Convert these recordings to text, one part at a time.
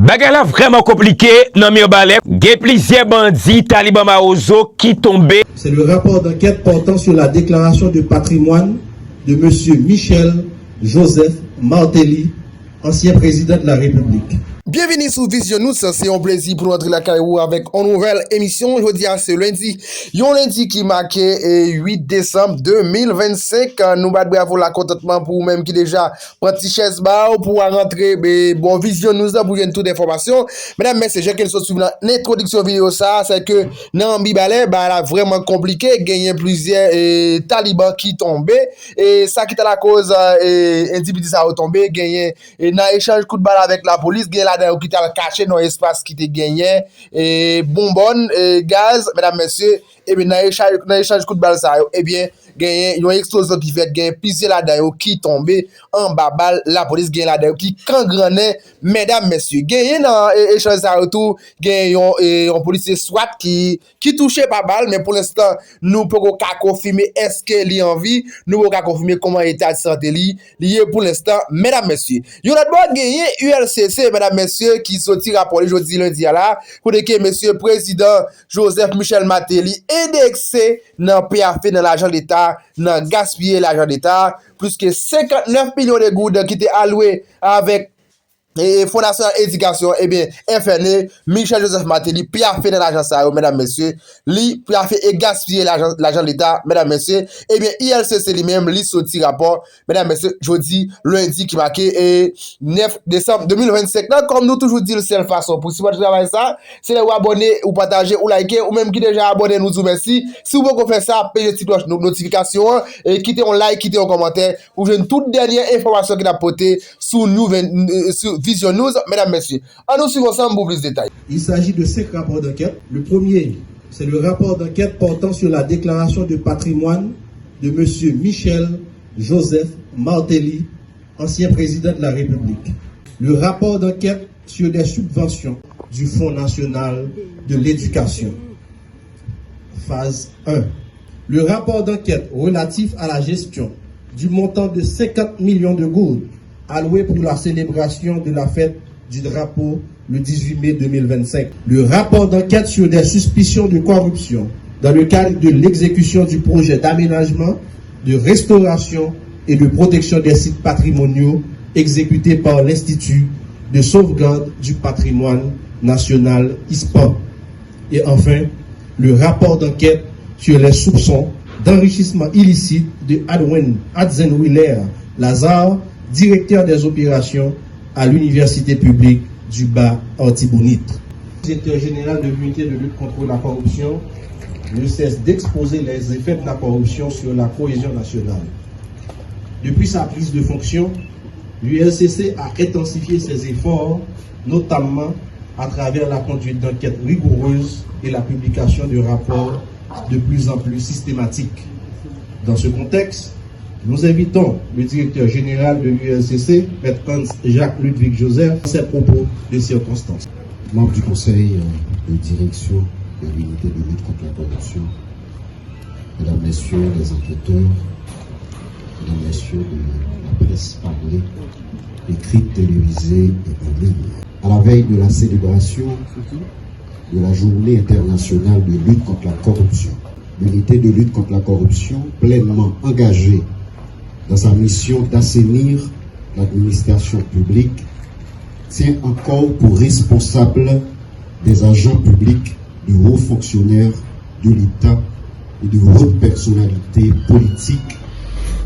Bagala vraiment compliqué, non mais balai, il plusieurs bandits talibans maozo qui tombaient. C'est le rapport d'enquête portant sur la déclaration de patrimoine de M. Michel Joseph Martelly, ancien président de la République. Bienvenue sur Vision News, c'est un plaisir pour entrer la carrière avec une nouvelle émission. Aujourd'hui, c'est lundi. Un lundi qui marqué 8 décembre 2025. Nous bravo la contentement pour même qui déjà petit chaise bar pour rentrer bon Vision News pour gagner toute information. Mesdames, messieurs, j'ai quelque chose sur l'introduction vidéo ça, c'est que dans Bibalé, là vraiment compliqué, gagner plusieurs talibans qui tombaient et ça qui est la cause individu ça a tombé, gagner dans échange coup de balle avec la police, gagner qui t'a caché dans l'espace qui te gagné et bonbonne et gaz mesdames messieurs et bien dans échange coup de balle ça et bien gagné une explosion qui fait gagner plusieurs là-dedans qui tombé en bas balle la police gagne là-dedans qui cangrenait mesdames messieurs gagné dans échange ça retour gagné un policier SWAT qui touchait pas balle mais pour l'instant nous pouvons pas confirmer est-ce qu'il est en vie nous pouvons pas confirmer comment état de santé lié pour l'instant mesdames messieurs il y a d'abord gagné ULCC mesdames messieurs qui sorti rapport aujourd'hui lundi là pour que monsieur président Joseph Michel Martelly indexé dans PAF dans l'argent d'État dans gaspiller l'argent d'État plus que 59 millions de gouttes qui étaient alloués avec et Fondation Éducation, eh bien, FNE, Michel Joseph Martelly, puis a fait dans l'argent ça, mesdames, messieurs, lui, puis a fait et gaspiller l'argent de l'État, mesdames, messieurs, eh bien, ILCC lui-même, lui, sorti rapport, mesdames, messieurs, jeudi, lundi, qui marqué, 9 décembre 2025. Donc, comme nous toujours dit, c'est la façon, pour si vous travaillez ça, c'est de vous abonner, ou partager, ou liker, ou même qui déjà abonné, nous vous merci. Si vous voulez faire ça, payez petite cloche notification, et quittez un like, quittez un commentaire, pour jouer une toute dernière information qu'il a portée sur nous, sur Vision News, mesdames, messieurs. En nous suivons ensemble pour plus de détails. Il s'agit de 5 rapports d'enquête. Le premier, c'est le rapport d'enquête portant sur la déclaration de patrimoine de M. Michel Joseph Martelly, ancien président de la République. Le rapport d'enquête sur des subventions du Fonds national de l'éducation. Phase 1. Le rapport d'enquête relatif à la gestion du montant de 50 millions de gourdes alloué pour la célébration de la fête du drapeau le 18 mai 2025. Le rapport d'enquête sur des suspicions de corruption dans le cadre de l'exécution du projet d'aménagement, de restauration et de protection des sites patrimoniaux exécuté par l'Institut de sauvegarde du patrimoine national ISPA. Et enfin, le rapport d'enquête sur les soupçons d'enrichissement illicite de Adzenwiller Lazare, directeur des opérations à l'université publique du Bas-Artibonite. Le directeur général de l'unité de lutte contre la corruption ne cesse d'exposer les effets de la corruption sur la cohésion nationale. Depuis sa prise de fonction, l'ULCC a intensifié ses efforts, notamment à travers la conduite d'enquêtes rigoureuses et la publication de rapports de plus en plus systématiques. Dans ce contexte, nous invitons le directeur général de l'ULCC, M. Jacques Ludwig Joseph, à ses propos de circonstances. Membre du conseil de direction de l'unité de lutte contre la corruption, mesdames, messieurs les enquêteurs, mesdames, messieurs de la presse parlée, écrite, télévisée et en ligne. À la veille de la célébration de la journée internationale de lutte contre la corruption, l'unité de lutte contre la corruption, pleinement engagée dans sa mission d'assainir l'administration publique, tient encore pour responsable des agents publics, de hauts fonctionnaires de l'État et de hautes personnalités politiques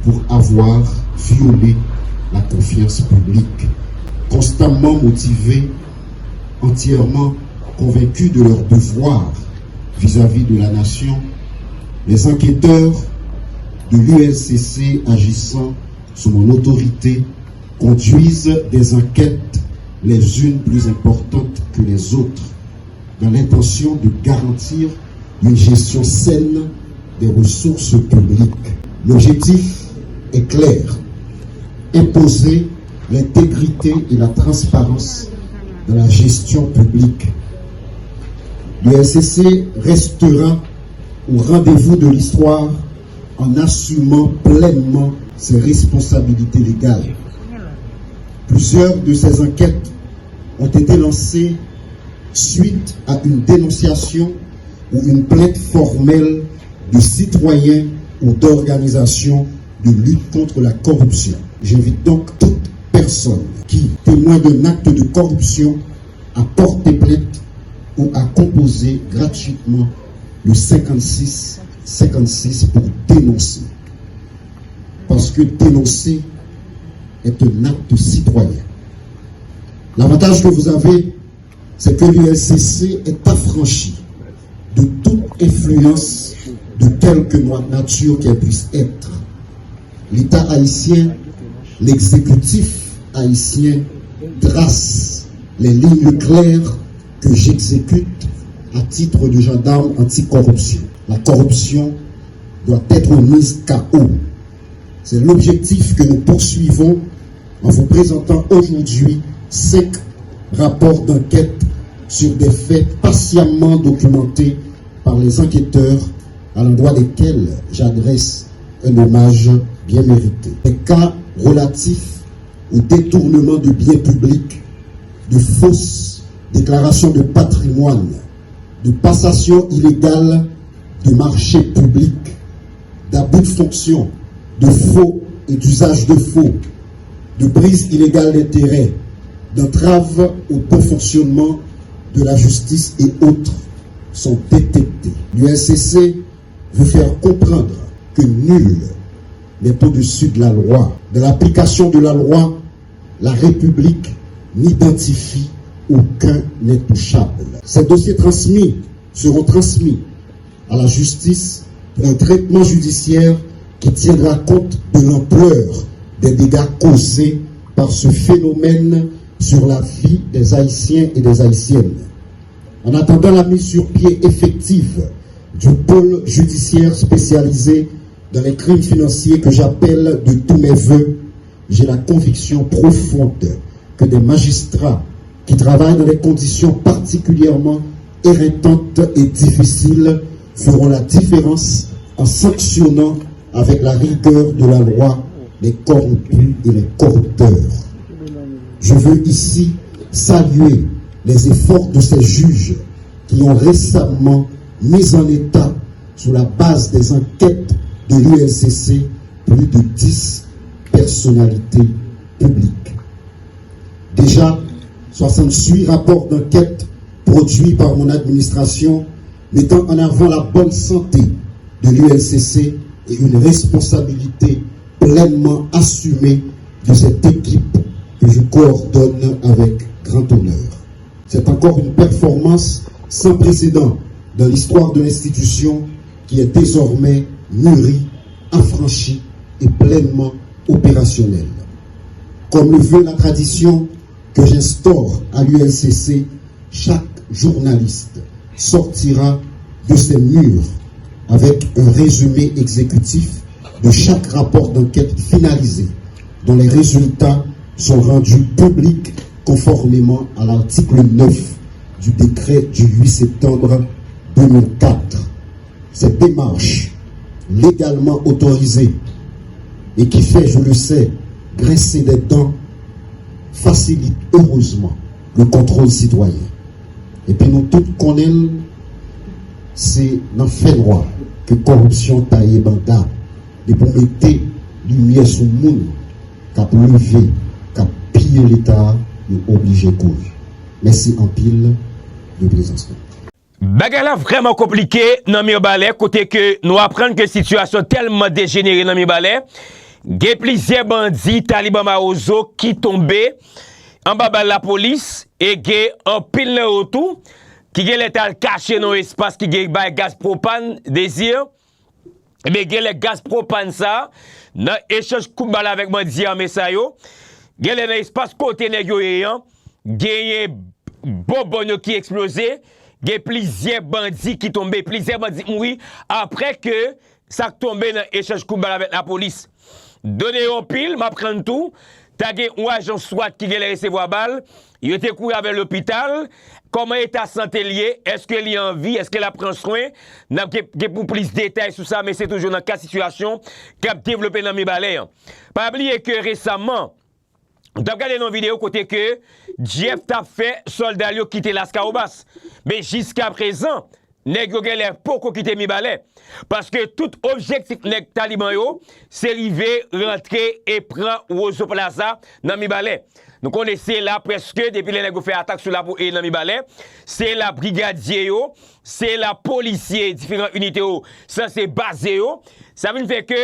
pour avoir violé la confiance publique. Constamment motivés, entièrement convaincus de leur devoir vis-à-vis de la nation, les enquêteurs de l'ULCC agissant sous mon autorité conduisent des enquêtes les unes plus importantes que les autres dans l'intention de garantir une gestion saine des ressources publiques. L'objectif est clair, imposer l'intégrité et la transparence dans la gestion publique. L'ULCC restera au rendez-vous de l'histoire en assumant pleinement ses responsabilités légales. Plusieurs de ces enquêtes ont été lancées suite à une dénonciation ou une plainte formelle de citoyens ou d'organisations de lutte contre la corruption. J'invite donc toute personne qui témoigne d'un acte de corruption à porter plainte ou à composer gratuitement le 56 pour dénoncer. Parce que dénoncer est un acte citoyen. L'avantage que vous avez, c'est que l'ULCC est affranchi de toute influence de quelque nature qu'elle puisse être. L'État haïtien, l'exécutif haïtien trace les lignes claires que j'exécute à titre de gendarme anticorruption. La corruption doit être mise KO. C'est l'objectif que nous poursuivons en vous présentant aujourd'hui 5 rapports d'enquête sur des faits patiemment documentés par les enquêteurs à l'endroit desquels j'adresse un hommage bien mérité. Des cas relatifs au détournement de biens publics, de fausses déclarations de patrimoine, de passation illégale de marchés publics, d'abus de fonction, de faux et d'usage de faux, de prise illégale d'intérêt, d'entrave au bon fonctionnement de la justice et autres sont détectés. L'ULCC veut faire comprendre que nul n'est au-dessus de la loi. De l'application de la loi, la République n'identifie aucun intouchable. Ces dossiers seront transmis à la justice pour un traitement judiciaire qui tiendra compte de l'ampleur des dégâts causés par ce phénomène sur la vie des Haïtiens et des Haïtiennes. En attendant la mise sur pied effective du pôle judiciaire spécialisé dans les crimes financiers que j'appelle de tous mes voeux, j'ai la conviction profonde que des magistrats qui travaillent dans des conditions particulièrement éreintantes et difficiles feront la différence en sanctionnant avec la rigueur de la loi les corrompus et les corrupteurs. Je veux ici saluer les efforts de ces juges qui ont récemment mis en état, sur la base des enquêtes de l'ULCC, plus de 10 personnalités publiques. Déjà, 68 rapports d'enquête produits par mon administration mettant en avant la bonne santé de l'ULCC et une responsabilité pleinement assumée de cette équipe que je coordonne avec grand honneur. C'est encore une performance sans précédent dans l'histoire de l'institution qui est désormais mûrie, affranchie et pleinement opérationnelle. Comme le veut la tradition que j'instaure à l'ULCC, chaque journaliste sortira de ces murs avec un résumé exécutif de chaque rapport d'enquête finalisé, dont les résultats sont rendus publics conformément à l'article 9 du décret du 8 septembre 2004. Cette démarche légalement autorisée et qui fait, je le sais, grincer des dents, facilite heureusement le contrôle citoyen. Et puis nous tous connaissons, c'est dans fait noir que corruption taille banda, et pour mettre lumière sur le monde, qui a levé, qui a pillé l'État, nous obligé de courir. Merci en pile de présence. Bagala vraiment compliqué dans mi balai côté que nous apprenons que situation tellement dégénérée dans mi balai, il plusieurs bandits taliban maozo qui tombé en bas de la police et qui en pile le autour qui l'état caché dans l'espace qui gagne gaz propane désir mais le gaz propane ça dans échange coup balle avec bandit en messayo gèle dans espace côté nèg yo ayant gagné bonbon qui explosé. Il y a plusieurs bandits qui tombent, plusieurs bandits mourent après que ça tombé dans l'échange coup avec la police. Donnez un pile, m'apprendre tout. T'as un agent SWAT qui vient recevoir balle. Il était couru avec l'hôpital. Comment est ta santé liée? Est-ce qu'elle est en vie? Est-ce qu'elle a pris soin? N'a pas pour plus de détails sur ça, mais c'est toujours dans la situation qui a développé dans mes balais. Pas oublier que récemment, on a regardé dans une vidéo côté que Jeff t'a fait soldat yo quitter Las Caobas. Mais jusqu'à présent, nèg yo gen lè poko quitter Mibale. Parce que tout objectif nèg taliban yo, c'est river, rentrer et prendre Ozo Plaza dans Mibale. Donc on essaie là presque depuis les nèg yo fait attaque sur la et dans Mibale, c'est la brigadier yo, c'est la policier différentes unités yo, ça c'est basé yo. Ça veut dire que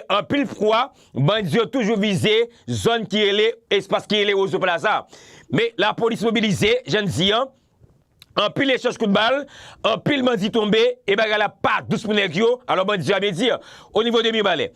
en pile froid, bandi yo toujours visé zone qui est espace qui est Ozo Plaza. Mais la police mobilisée, je dis en pile échange coup de balle, en pile bandit tombé, et la pas 12 pour nèg yo, alors bandit jamais dire au niveau de Mibale.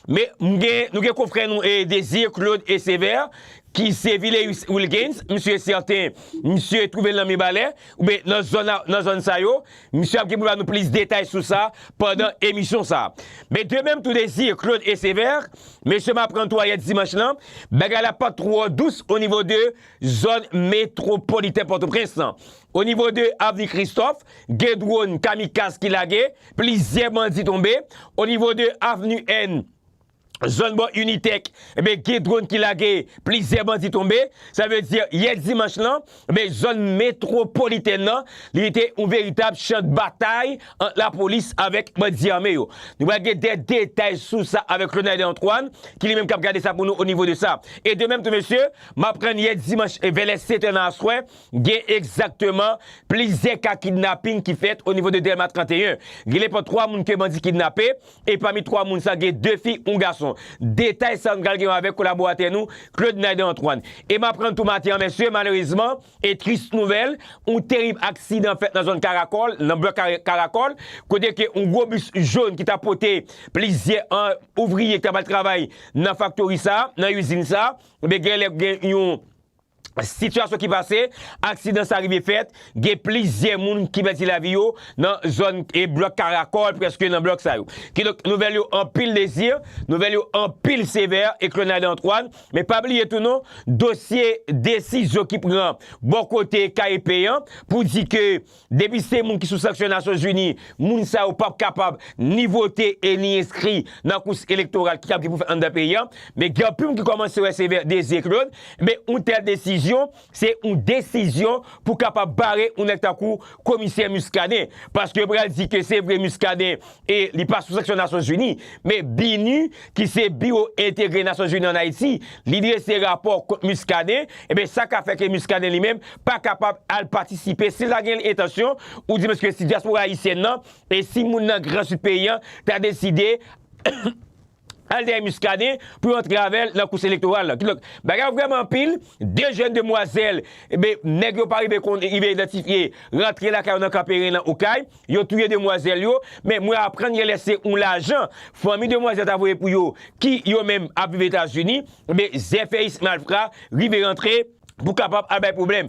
Mais nous avons confrères nous et Désir, Claude et Sévère, qui c'est Ville Wilkins, monsieur est certain, monsieur est trouvé dans Mibale, ou bien dans zone ça yo, monsieur a pour nous plus de détails sur ça pendant l'émission ça. Mais de même tout Désir, Claude et Sévère, monsieur m'apprend toi hier dimanche là, la pas trop douce au niveau de zone métropolitaine Port-au-Prince. Au niveau de Avenue Christophe, Gedron Kamikaze qui lagué, plusieurs bandits tombés. Au niveau de Avenue N, zone bon Unitech, Gedron qui lagué, plusieurs bandits tombés. Ça veut dire, hier dimanche là, zone métropolitaine là, il était un véritable champ de bataille entre la police avec bandits armés. Nous avons des détails sur ça avec le Naïd Antoine, qui lui-même a regardé ça pour nous au niveau de ça. Et de même, tout monsieur, m'apprend hier dimanche vers les 7h dans la soirée, il y a exactement plusieurs cas kidnapping qui fait au niveau de Delma 31. Il y a pas 3 personnes qui bandits kidnappés, et parmi 3 personnes, ça, il y a 2 filles, un garçon. Détail ça nous avec collaborateur nous Claude Naïd Antoine. Et m'apprend tout matin messieurs malheureusement et triste nouvelle, un terrible accident fait dans la zone Caracol, dans le bloc Caracol, côté que un gros bus jaune qui t'a porté plusieurs ouvriers qui t'a travail dans factory ça, dans usine ça, mais situation qui passait, accident arrivé fait, il y a plusieurs monde qui perdent la vie dans zone et bloc Caracol presque dans bloc ça. Qui donc nouvelle en pile Désir, nouvelle en pile Sévère et Claude Antoine, mais pas oublier tout non, dossier décision qui prend bon côté cahier payant pour dire que depuis ces monde qui sous sanction Nations Unies, moun ça ou pas capable ni voter et ni inscrit dans la course électorale qui pour faire un payant, mais il y a plus qui commence à recevoir Désir Claude, mais une telle décision c'est une décision pour capable barrer un coup commissaire Muscadet parce que Bral dit que c'est vrai Muscadet et il passe sous section Nations Unies mais BINU qui c'est bio intégré Nations Unies en Haïti l'idée c'est rapport contre Muscadet et bien ça qu'a fait que Muscadet lui-même pas capable à participer si la gagne intention ou dit parce que si diaspora haïtienne non et si mon grand sud paysan t'as décidé Alder Muscadet pour entrer avec la course électorale. Donc, bagarre vraiment pile, 2 jeunes demoiselles, nèg yo pas arrivé identifier, rentrer la dans Campéré dans Okaï, yo tué demoiselles yo, mais moi apprendre à laisser l'argent, famille demoiselles t'avoyer pour yo qui yo même à vivre aux États-Unis, mais Zé fait Ismaël Fra, rive rentrer pour capable avoir problème.